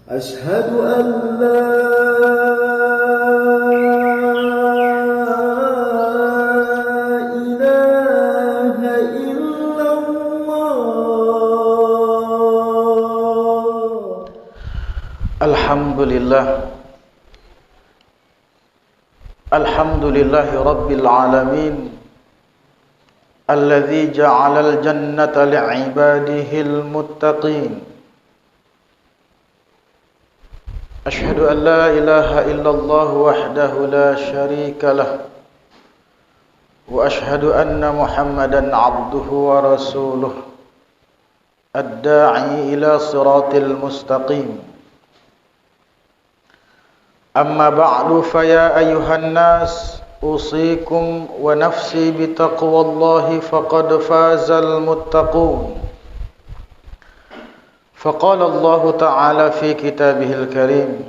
أشهد أن لا إله إلا الله. Alhamdulillahi Rabbil Alamin Alladhi ja'alal jannata li'ibadihil muttaqin. Ashhadu an la ilaha illallah wahdahu la sharika lah, wa ashhadu anna Muhammadan abduhu wa rasuluh, ad-da'i ila siratil mustaqim. Amma ba'du, fa ya ayyuhan nas, usikum wa nafsi bitaqwallahi faqad fazal muttaqun. فقال الله تعالى في كتابه الكريم: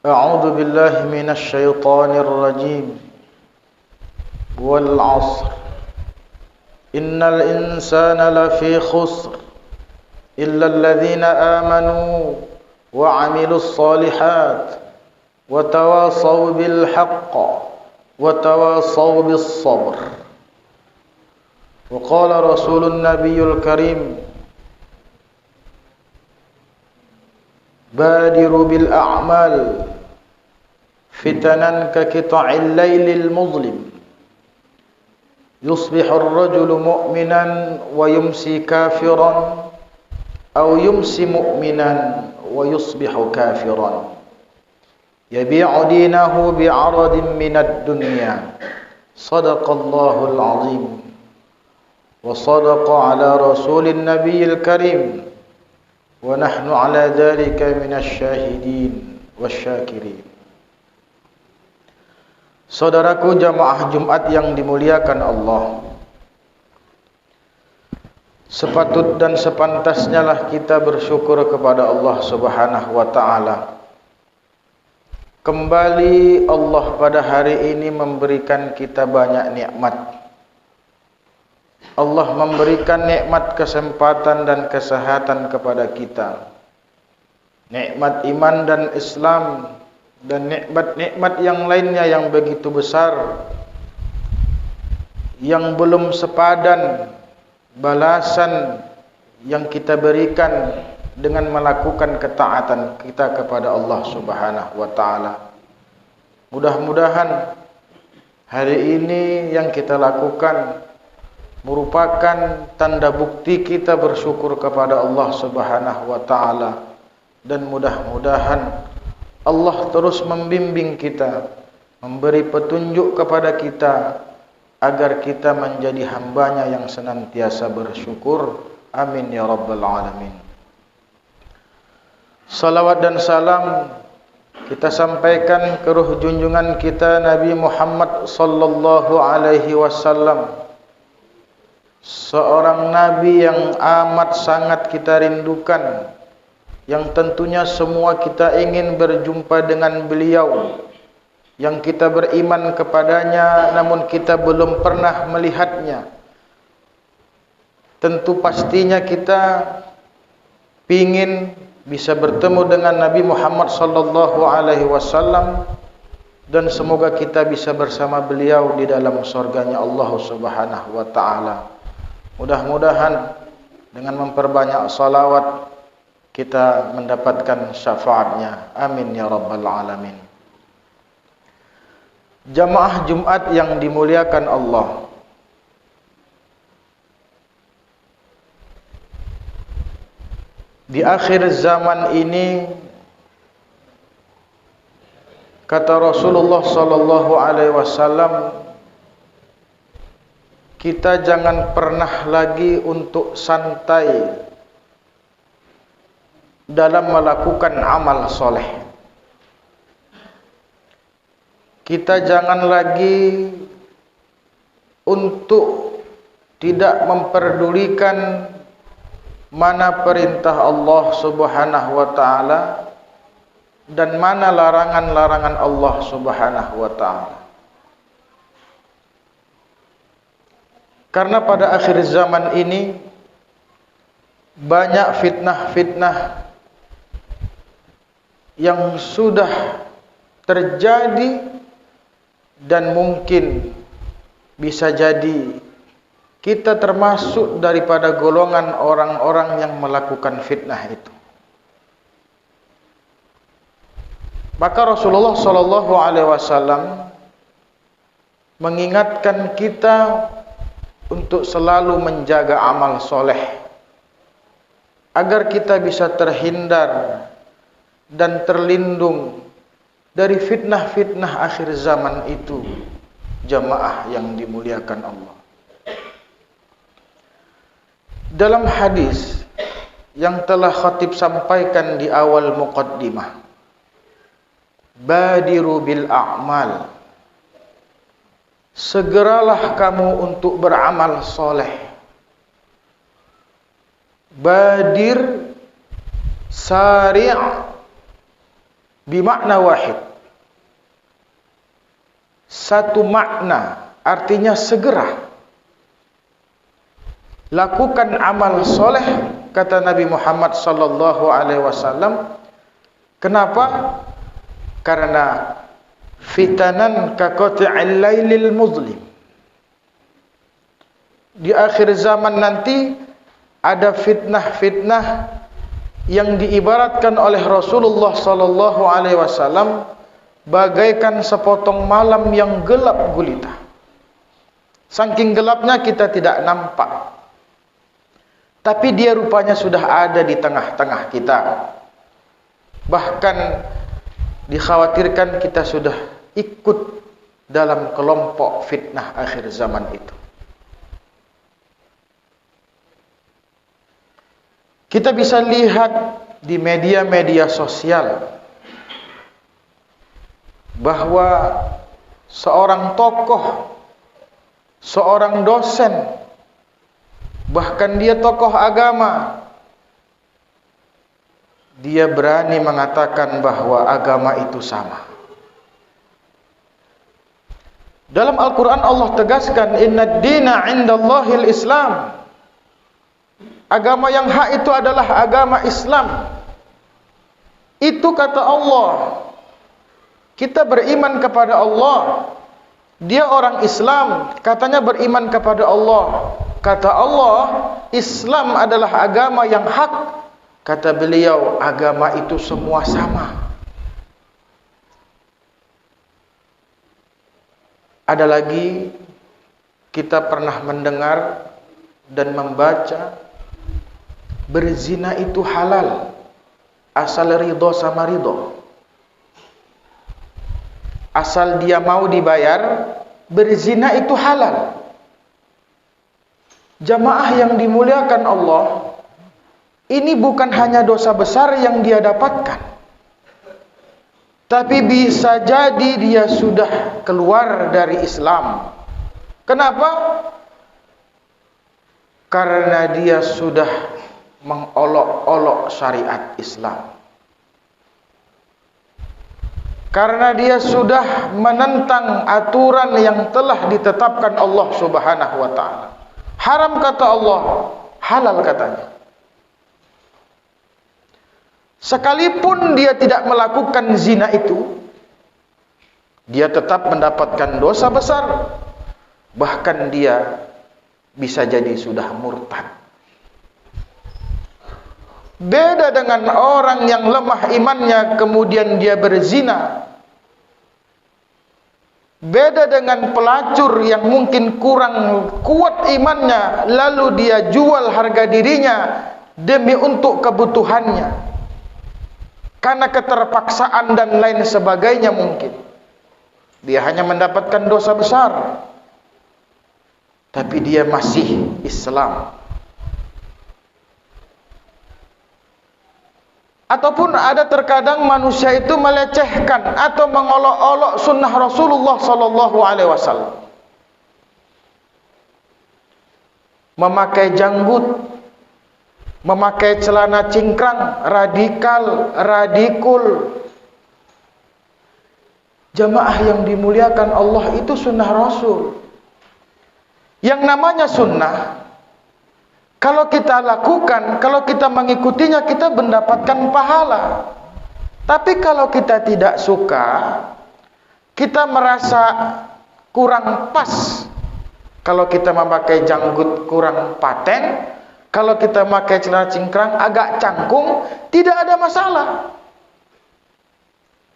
أعوذ بالله من الشيطان الرجيم والعصر إن الإنسان لفي خسر إلا الذين آمنوا وعملوا الصالحات وتواصوا بالحق وتواصوا بالصبر. وقال رسول النبي الكريم: بادروا بالأعمال فتنا كقطع الليل المظلم يصبح الرجل مؤمنا ويمسي كافرا أو يمسي مؤمنا ويصبح كافرا يبيع دينه بعرض من الدنيا. صدق الله العظيم وصدق على رسول النبي الكريم wa nahnu ala dzalika minasyahidin wasyakirin. Saudaraku jamaah Jumat yang dimuliakan Allah, sepatut dan sepantasnya lah kita bersyukur kepada Allah Subhanahu wa taala. Kembali Allah pada hari ini memberikan kita banyak nikmat. Allah memberikan nikmat kesempatan dan kesehatan kepada kita, nikmat iman dan Islam, dan nikmat-nikmat yang lainnya yang begitu besar, yang belum sepadan balasan yang kita berikan dengan melakukan ketaatan kita kepada Allah Subhanahu wa taala. Mudah-mudahan hari ini yang kita lakukan merupakan tanda bukti kita bersyukur kepada Allah Subhanahu wa taala, dan mudah-mudahan Allah terus membimbing kita, memberi petunjuk kepada kita agar kita menjadi hambanya yang senantiasa bersyukur. Amin ya rabbal alamin. Salawat dan salam kita sampaikan ke ruh junjungan kita Nabi Muhammad sallallahu alaihi wasallam, seorang Nabi yang amat sangat kita rindukan, yang tentunya semua kita ingin berjumpa dengan beliau, yang kita beriman kepadanya namun kita belum pernah melihatnya. Tentu pastinya kita ingin bisa bertemu dengan Nabi Muhammad sallallahu alaihi wasallam, dan semoga kita bisa bersama beliau di dalam surganya Allah Subhanahu wa taala. Mudah-mudahan dengan memperbanyak salawat kita mendapatkan syafaatnya. Amin ya rabbal alamin. Jamaah Jumat yang dimuliakan Allah, di akhir zaman ini, kata Rasulullah sallallahu alaihi wasallam, kita jangan pernah lagi untuk santai dalam melakukan amal soleh. Kita jangan lagi untuk tidak memperdulikan mana perintah Allah Subhanahu wa taala dan mana larangan-larangan Allah Subhanahu wa taala. Karena pada akhir zaman ini banyak fitnah-fitnah yang sudah terjadi dan mungkin bisa jadi kita termasuk daripada golongan orang-orang yang melakukan fitnah itu. Maka Rasulullah SAW mengingatkan kita untuk selalu menjaga amal soleh agar kita bisa terhindar dan terlindung dari fitnah-fitnah akhir zaman itu, jamaah yang dimuliakan Allah. Dalam hadis yang telah khatib sampaikan di awal muqaddimah, badiru bil a'mal, segeralah kamu untuk beramal soleh. Badir, sari' bimakna wahid, satu makna, artinya segera. Lakukan amal soleh, kata Nabi Muhammad SAW. Kenapa? Karena fitanan kaqati'il lailil muzlim. Di akhir zaman nanti ada fitnah-fitnah yang diibaratkan oleh Rasulullah SAW bagaikan sepotong malam yang gelap gulita. Saking gelapnya kita tidak nampak, tapi dia rupanya sudah ada di tengah-tengah kita. Bahkan dikhawatirkan kita sudah ikut dalam kelompok fitnah akhir zaman itu. Kita bisa lihat di media-media sosial bahwa seorang tokoh, seorang dosen, bahkan dia tokoh agama, dia berani mengatakan bahwa agama itu sama. Dalam Al-Quran Allah tegaskan, Inna dina indallahil Islam. Agama yang hak itu adalah agama Islam. Itu kata Allah. Kita beriman kepada Allah. Dia orang Islam, katanya beriman kepada Allah. Kata Allah, Islam adalah agama yang hak. Kata beliau, agama itu semua sama. Ada lagi, kita pernah mendengar dan membaca, berzina itu halal, asal ridho sama ridho. Asal dia mau dibayar, berzina itu halal. Jamaah yang dimuliakan Allah, ini bukan hanya dosa besar yang dia dapatkan, tapi bisa jadi dia sudah keluar dari Islam. Kenapa? Karena dia sudah mengolok-olok syariat Islam. Karena dia sudah menentang aturan yang telah ditetapkan Allah Subhanahu wa ta'ala. Haram kata Allah, halal katanya. Sekalipun dia tidak melakukan zina itu, dia tetap mendapatkan dosa besar. Bahkan dia bisa jadi sudah murtad. Beda dengan orang yang lemah imannya kemudian dia berzina. Beda dengan pelacur yang mungkin kurang kuat imannya, lalu dia jual harga dirinya demi untuk kebutuhannya, karena keterpaksaan dan lain sebagainya mungkin. Dia hanya mendapatkan dosa besar, tapi dia masih Islam. Ataupun ada terkadang manusia itu melecehkan atau mengolok-olok sunnah Rasulullah SAW. Memakai janggut, memakai celana cingkrang, radikal, radikul. Jamaah yang dimuliakan Allah, itu sunnah Rasul. Yang namanya sunnah, kalau kita lakukan, kalau kita mengikutinya, kita mendapatkan pahala. Tapi kalau kita tidak suka, kita merasa kurang pas. Kalau kita memakai janggut kurang paten, kalau kita memakai celana cingkrang agak cangkung, tidak ada masalah.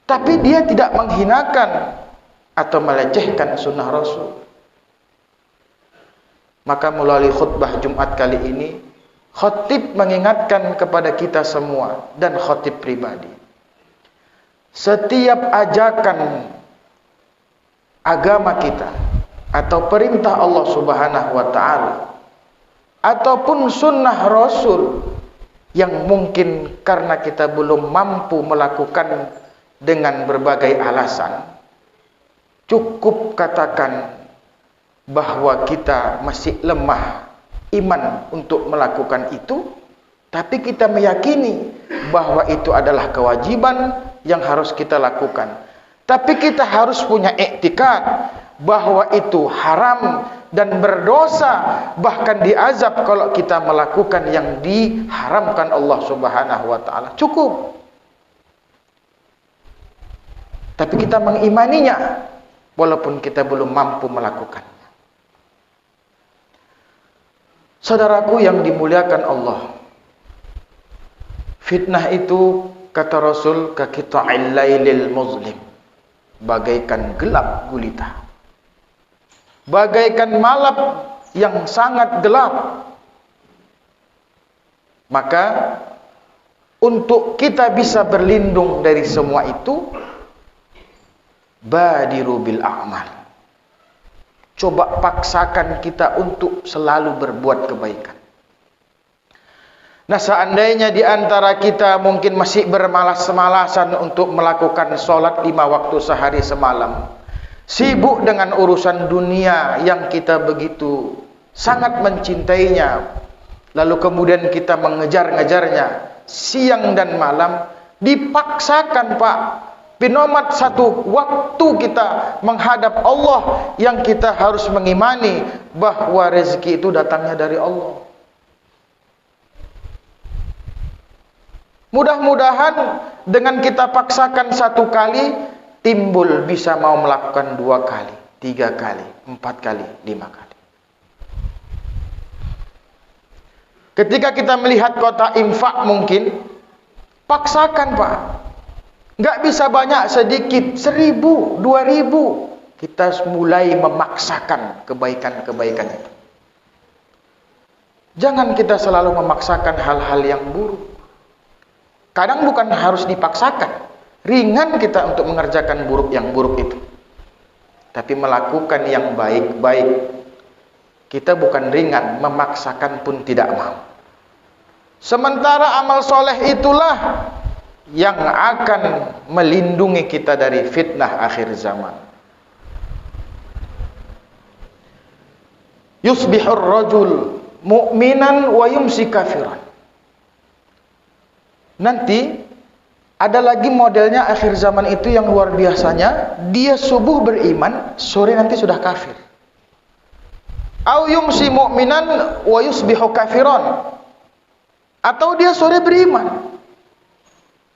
Tapi dia tidak menghinakan atau melecehkan sunnah Rasul. Maka melalui khutbah Jumat kali ini, khatib mengingatkan kepada kita semua dan khatib pribadi. Setiap ajakan agama kita atau perintah Allah Subhanahu wa taala ataupun sunnah Rasul yang mungkin karena kita belum mampu melakukan dengan berbagai alasan, cukup katakan bahwa kita masih lemah iman untuk melakukan itu, tapi kita meyakini bahwa itu adalah kewajiban yang harus kita lakukan. Tapi kita harus punya iktikad bahwa itu haram dan berdosa, bahkan diazab kalau kita melakukan yang diharamkan Allah Subhanahu wa taala. Cukup. Tapi kita mengimaninya walaupun kita belum mampu melakukannya. Saudaraku yang dimuliakan Allah, fitnah itu kata Rasul kaqita'il lailil muzlim, bagaikan gelap gulita, bagaikan malam yang sangat gelap. Maka untuk kita bisa berlindung dari semua itu, badiru bil a'mal. Coba paksakan kita untuk selalu berbuat kebaikan. Nah, seandainya di antara kita mungkin masih bermalas-malasan untuk melakukan sholat 5 waktu sehari semalam, sibuk dengan urusan dunia yang kita begitu sangat mencintainya, lalu kemudian kita mengejar-ngejarnya siang dan malam, dipaksakan Pak, binomat satu waktu kita menghadap Allah yang kita harus mengimani bahwa rezeki itu datangnya dari Allah. Mudah-mudahan dengan kita paksakan 1 kali, timbul bisa mau melakukan 2 kali, 3 kali, 4 kali, 5 kali. Ketika kita melihat kota infak mungkin, paksakan Pak. Nggak bisa banyak, sedikit, 1000, 2000. Kita mulai memaksakan kebaikan-kebaikan itu. Jangan kita selalu memaksakan hal-hal yang buruk. Kadang bukan harus dipaksakan, ringan kita untuk mengerjakan yang buruk itu. Tapi melakukan yang baik-baik, kita bukan ringan, memaksakan pun tidak mau. Sementara amal soleh itulah yang akan melindungi kita dari fitnah akhir zaman. Yusbihur rajul mu'minan wa yumsi kafiran. Nanti ada lagi modelnya akhir zaman itu yang luar biasanya, dia subuh beriman, sore nanti sudah kafir. Au yumsi mu'minan wa yusbihu kafiran. Atau dia sore beriman,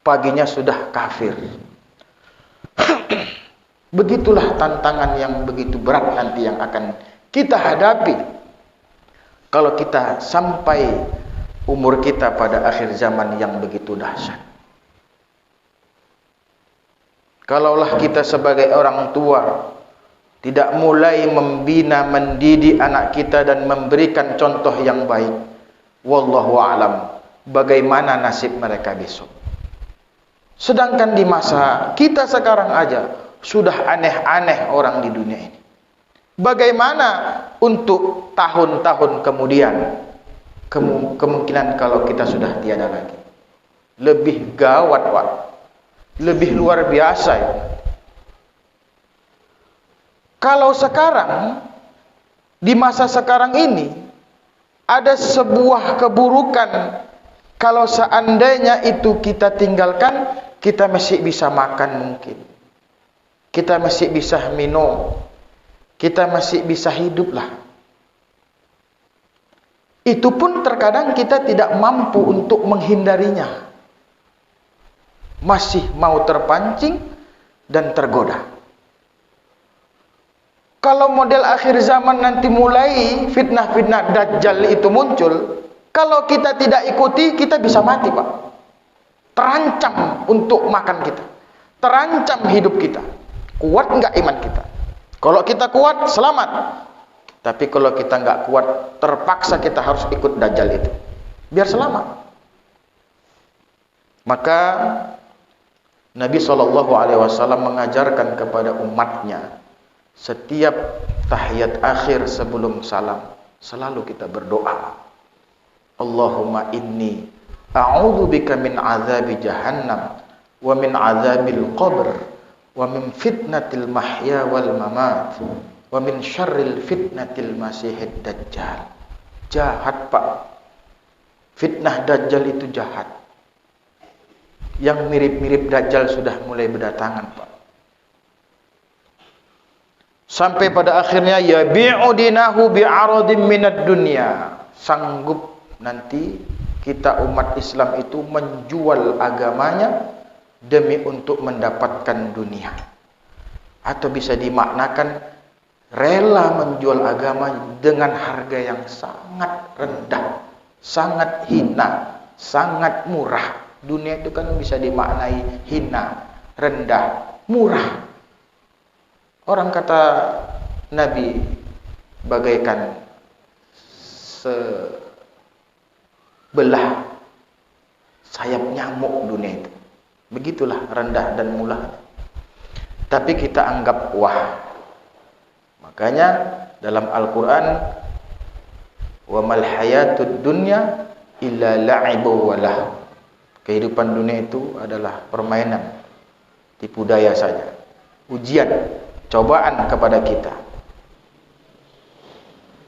paginya sudah kafir. Begitulah tantangan yang begitu berat nanti yang akan kita hadapi kalau kita sampai umur kita pada akhir zaman yang begitu dahsyat. Kalaulah kita sebagai orang tua tidak mulai membina, mendidik anak kita dan memberikan contoh yang baik, wallahu a'lam, bagaimana nasib mereka besok. Sedangkan di masa kita sekarang aja sudah aneh-aneh orang di dunia ini. Bagaimana untuk tahun-tahun kemudian? Kemungkinan kalau kita sudah tiada lagi, lebih gawat Pak, lebih luar biasa ya. Kalau sekarang, di masa sekarang ini ada sebuah keburukan, kalau seandainya itu kita tinggalkan, kita masih bisa makan mungkin, kita masih bisa minum, kita masih bisa hidup lah. Itu pun terkadang kita tidak mampu untuk menghindarinya. masih mau terpancing dan tergoda. Kalau model akhir zaman nanti mulai fitnah-fitnah Dajjal itu muncul, kalau kita tidak ikuti, kita bisa mati, Pak. Terancam untuk makan kita, terancam hidup kita. Kuat enggak iman kita? Kalau kita kuat, selamat. Tapi kalau kita enggak kuat, terpaksa kita harus ikut Dajjal itu, biar selamat. Maka Nabi SAW mengajarkan kepada umatnya, setiap tahiyat akhir sebelum salam, selalu kita berdoa, Allahumma inni a'udzubika min azabi jahannam wa min azabil qabr wa min fitnatil mahya wal mamat wa min syarril fitnatil masihid dajjal. Jahat, Pak. Fitnah Dajjal itu jahat. Yang mirip-mirip Dajjal sudah mulai berdatangan, Pak. Sampai pada akhirnya yabi'u dinahu bi'aradin minad dunya. Sanggup nanti kita umat Islam itu menjual agamanya demi untuk mendapatkan dunia. Atau bisa dimaknakan rela menjual agama dengan harga yang sangat rendah, sangat hina, sangat murah. Dunia itu kan bisa dimaknai hina, rendah, murah. Orang kata Nabi bagaikan sebelah sayap nyamuk dunia itu. Begitulah rendah dan murah. Tapi kita anggap wah. Makanya dalam Al-Quran, wa mal hayatud dunya illa la'ibu wa lahu. Kehidupan dunia itu adalah permainan, tipu daya saja. Ujian, cobaan kepada kita.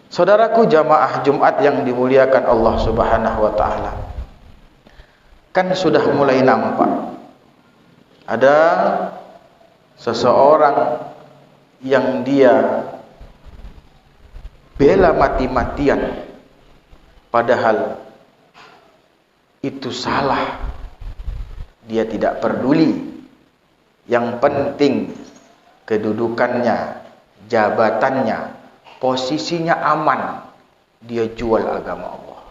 Saudaraku jamaah Jumat yang dimuliakan Allah Subhanahu wa taala. Kan sudah mulai nampak ada seseorang yang dia bela mati-matian, padahal itu salah. Dia tidak peduli. Yang penting kedudukannya, jabatannya, posisinya aman. Dia jual agama Allah.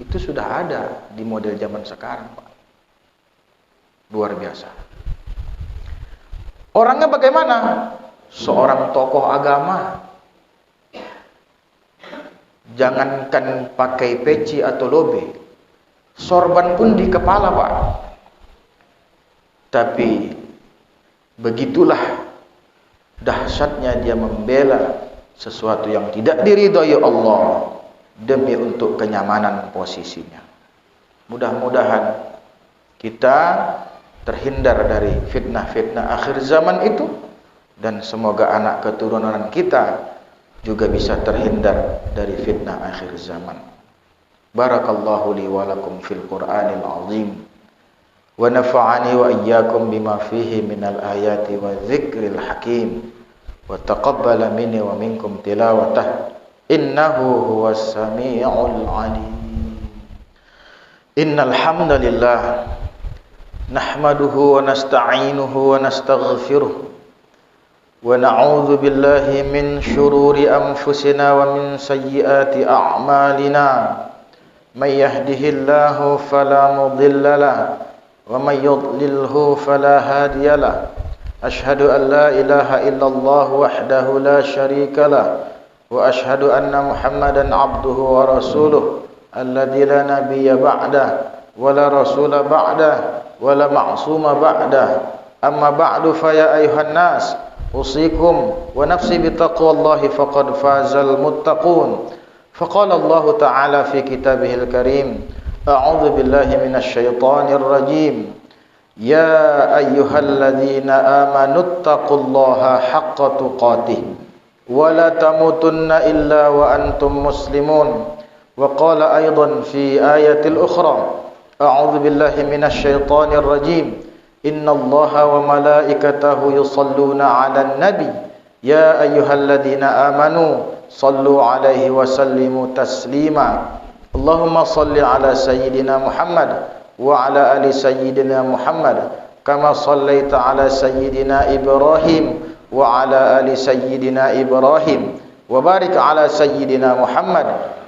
Itu sudah ada di model zaman sekarang, Pak. Luar biasa. Orangnya bagaimana? Seorang tokoh agama. Jangankan pakai peci atau lobe, sorban pun di kepala, Pak. Tapi begitulah dahsyatnya dia membela sesuatu yang tidak diridhai Allah demi untuk kenyamanan posisinya. Mudah-mudahan kita terhindar dari fitnah-fitnah akhir zaman itu, dan semoga anak keturunan kita juga bisa terhindar dari fitnah akhir zaman. Barakallahu li wa lakum fil Qur'anil azim, wa nafa'ani wa iyyakum bima fihi minal ayati wa dzikril hakim, wa taqabbala minni wa minkum tilawatah, innahu huwas sami'ul alim. Innal hamdalillah nahmaduhu wa nasta'inuhu wa nastaghfiruh wa na'udzu billahi min shururi anfusina wa min sayyiati a'malina. May yahdihillahu fala mudilla lahu wa may yudlilhu fala hadiya lahu. Ashhadu an la ilaha illallah wahdahu la syarika lahu wa ashhadu anna Muhammadan abduhu wa rasuluh alladzi la nabiyya ba'dahu wa la rasula ba'dahu wa la ma'suma ba'dahu. Amma ba'du fa ya ayuhan nas usikum wa nafsi bitaqwallahi faqad fazal muttaqun. Faqala Allah Ta'ala fi kitabihil karim, a'udzu billahi minasy syaithanir rajim, ya ayyuhalladzina amanu taqullaha haqqa tuqatih wa la tamutunna illa wa antum muslimun. Wa qala aidan fi ayatil ukhra, a'udzu billahi minasy syaithanir rajim, innallaha wa malaikatahu yusalluna 'alan nabi ya ayyuhalladzina amanu sallu 'alaihi wa sallimu taslima. Allahumma salli 'ala sayyidina Muhammad wa 'ala ali sayyidina Muhammad كما صليت على سيدنا إبراهيم وعلى آل سيدنا إبراهيم وبارك على سيدنا محمد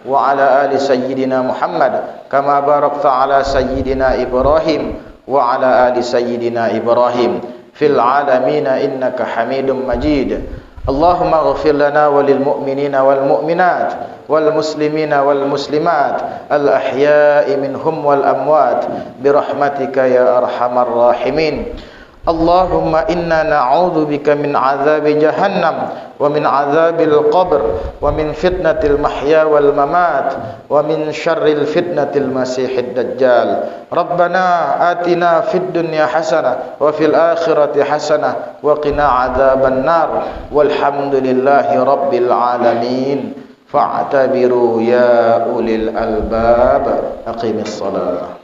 وعلى آل سيدنا محمد كما باركت على سيدنا إبراهيم وعلى آل سيدنا إبراهيم في العالمين إنك حميد مجيد. اللهم اغفر لنا وللمؤمنين والمؤمنات والمسلمين والمسلمات الأحياء منهم والأموات برحمتك يا أرحم الراحمين. اللهم إنا نعوذ بك من عذاب جهنم ومن عذاب القبر ومن فتنة المحيا والممات ومن شر الفتنة المسيح الدجال. ربنا آتنا في الدنيا حسنة وفي الآخرة حسنة وقنا عذاب النار والحمد لله رب العالمين. فاعتبروا يا أولي الألباب. أقيم الصلاة.